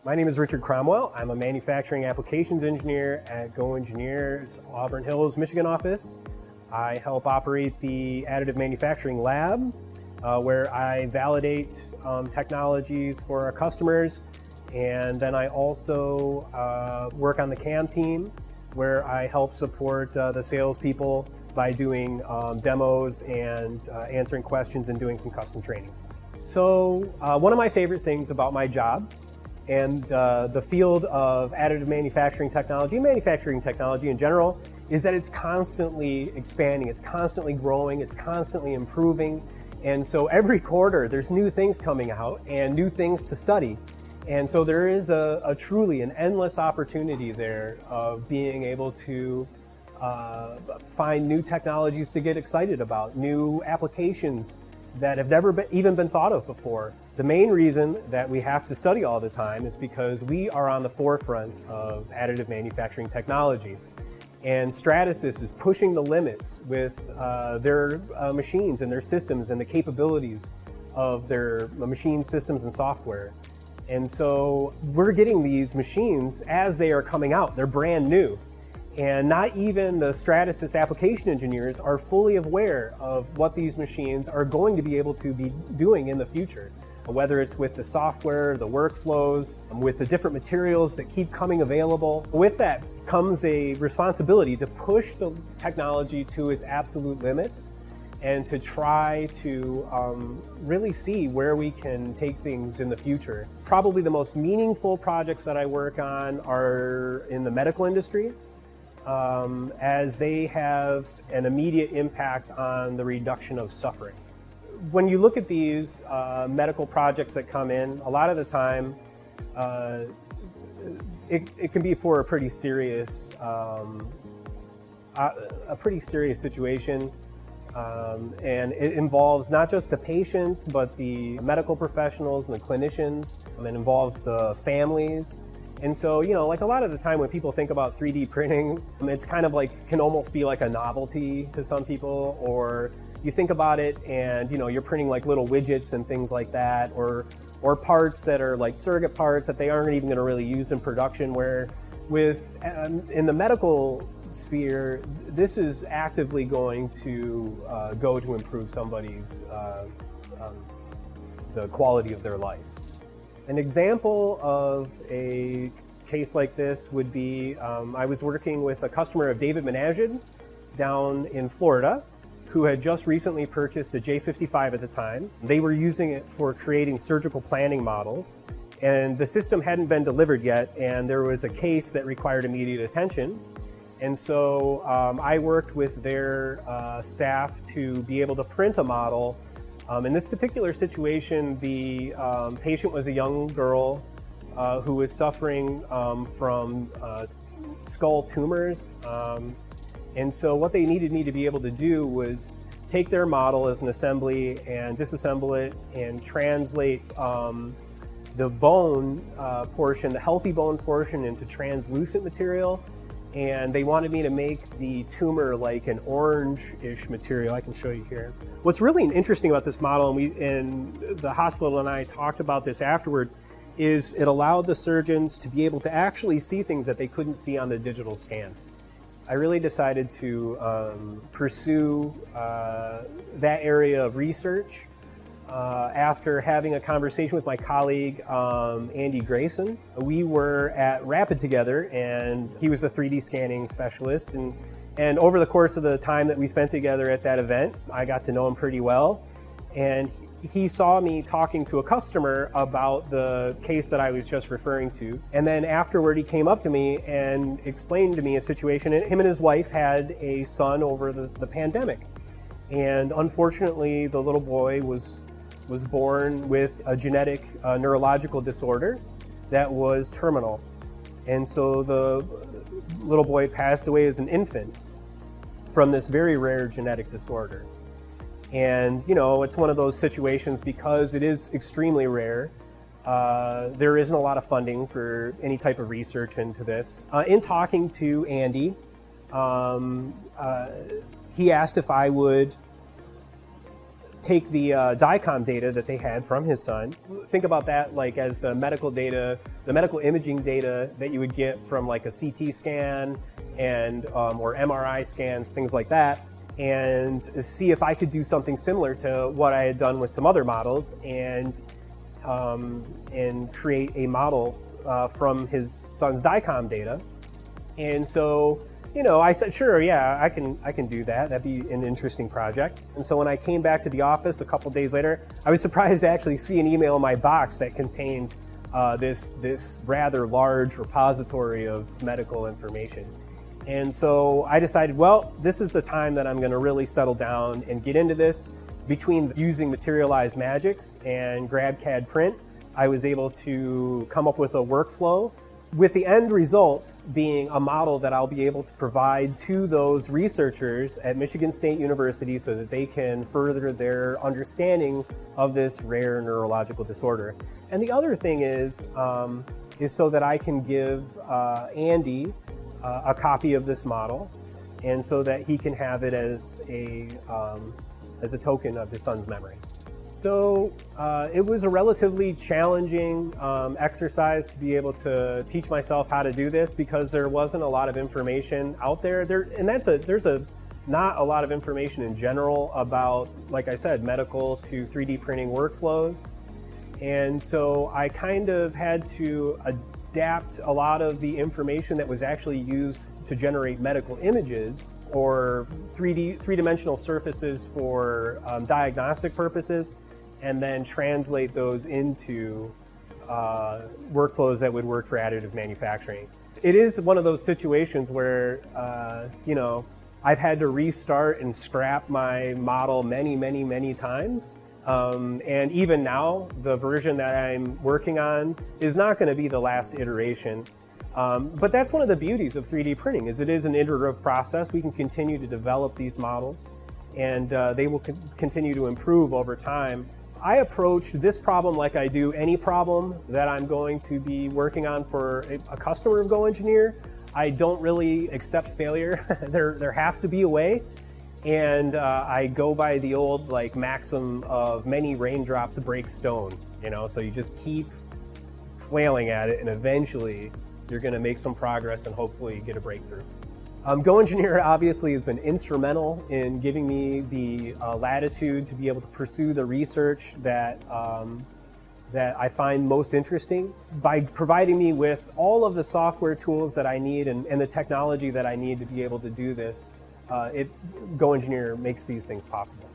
My name is Richard Cromwell. I'm a manufacturing applications engineer at GoEngineer's Auburn Hills, Michigan office. I help operate the additive manufacturing lab, where I validate technologies for our customers. And then I also work on the CAM team, where I help support the salespeople by doing demos and answering questions and doing some custom training. So one of my favorite things about my job and the field of additive manufacturing technology, and manufacturing technology in general, is that it's constantly expanding, it's constantly growing, it's constantly improving. And so every quarter there's new things coming out and new things to study. And so there is a truly an endless opportunity there of being able to find new technologies to get excited about, new applications that have never even been thought of before. The main reason that we have to study all the time is because we are on the forefront of additive manufacturing technology. And Stratasys is pushing the limits with their machines and their systems and the capabilities of their machine systems and software. And so we're getting these machines as they are coming out. They're brand new. And not even the Stratasys application engineers are fully aware of what these machines are going to be able to be doing in the future. Whether it's with the software, the workflows, with the different materials that keep coming available. With that comes a responsibility to push the technology to its absolute limits and to try to really see where we can take things in the future. Probably the most meaningful projects that I work on are in the medical industry, as they have an immediate impact on the reduction of suffering. When you look at these medical projects that come in, a lot of the time it can be for a pretty serious situation. And it involves not just the patients, but the medical professionals and the clinicians. It involves the families. And so, you know, like a lot of the time when people think about 3D printing, it's kind of like, can almost be like a novelty to some people, or you think about it and, you know, you're printing like little widgets and things like that, or parts that are like surrogate parts that they aren't even going to really use in production, where with, in the medical sphere, this is actively going to go to improve somebody's, the quality of their life. An example of a case like this would be, I was working with a customer of David Menajid down in Florida, who had just recently purchased a J55 at the time. They were using it for creating surgical planning models, and the system hadn't been delivered yet, and there was a case that required immediate attention. And so I worked with their staff to be able to print a model. In this particular situation, the patient was a young girl who was suffering from skull tumors. And so what they needed me to be able to do was take their model as an assembly and disassemble it and translate the bone portion, the healthy bone portion, into translucent material. And they wanted me to make the tumor like an orange-ish material. I can show you here. What's really interesting about this model, and the hospital and I talked about this afterward, is it allowed the surgeons to be able to actually see things that they couldn't see on the digital scan. I really decided to pursue that area of research after having a conversation with my colleague, Andy Grayson. We were at Rapid together, and he was the 3D scanning specialist. And over the course of the time that we spent together at that event, I got to know him pretty well. And he saw me talking to a customer about the case that I was just referring to. And then afterward, he came up to me and explained to me a situation. Him and his wife had a son over the pandemic. And unfortunately, the little boy was born with a genetic neurological disorder that was terminal. And so the little boy passed away as an infant from this very rare genetic disorder. And, you know, it's one of those situations, because it is extremely rare, there isn't a lot of funding for any type of research into this. In talking to Andy, he asked if I would take the DICOM data that they had from his son. Think about that like as the medical data, the medical imaging data that you would get from like a CT scan and or MRI scans, things like that, and see if I could do something similar to what I had done with some other models, and create a model from his son's DICOM data. And so, you know, I said, sure, yeah, I can do that. That'd be an interesting project. And so when I came back to the office a couple days later, I was surprised to actually see an email in my box that contained this rather large repository of medical information. And so I decided, well, this is the time that I'm going to really settle down and get into this. Between using Materialise Magics and GrabCAD Print, I was able to come up with a workflow, with the end result being a model that I'll be able to provide to those researchers at Michigan State University so that they can further their understanding of this rare neurological disorder. And the other thing is so that I can give Andy a copy of this model, and so that he can have it as a token of his son's memory. So it was a relatively challenging exercise to be able to teach myself how to do this, because there wasn't a lot of information out there. There's not a lot of information in general about, like I said, medical to 3D printing workflows. And so I kind of had to adapt a lot of the information that was actually used to generate medical images or three-dimensional surfaces for diagnostic purposes, and then translate those into workflows that would work for additive manufacturing. It is one of those situations where, you know, I've had to restart and scrap my model many times. And even now, the version that I'm working on is not going to be the last iteration. But that's one of the beauties of 3D printing, is it is an iterative process. We can continue to develop these models, and they will continue to improve over time. I approach this problem like I do any problem that I'm going to be working on for a customer of GoEngineer. I don't really accept failure. There has to be a way. And I go by the old like maxim of many raindrops break stone, you know, so you just keep flailing at it, and eventually you're going to make some progress and hopefully get a breakthrough. GoEngineer obviously has been instrumental in giving me the latitude to be able to pursue the research that I find most interesting, by providing me with all of the software tools that I need and the technology that I need to be able to do this. GoEngineer makes these things possible.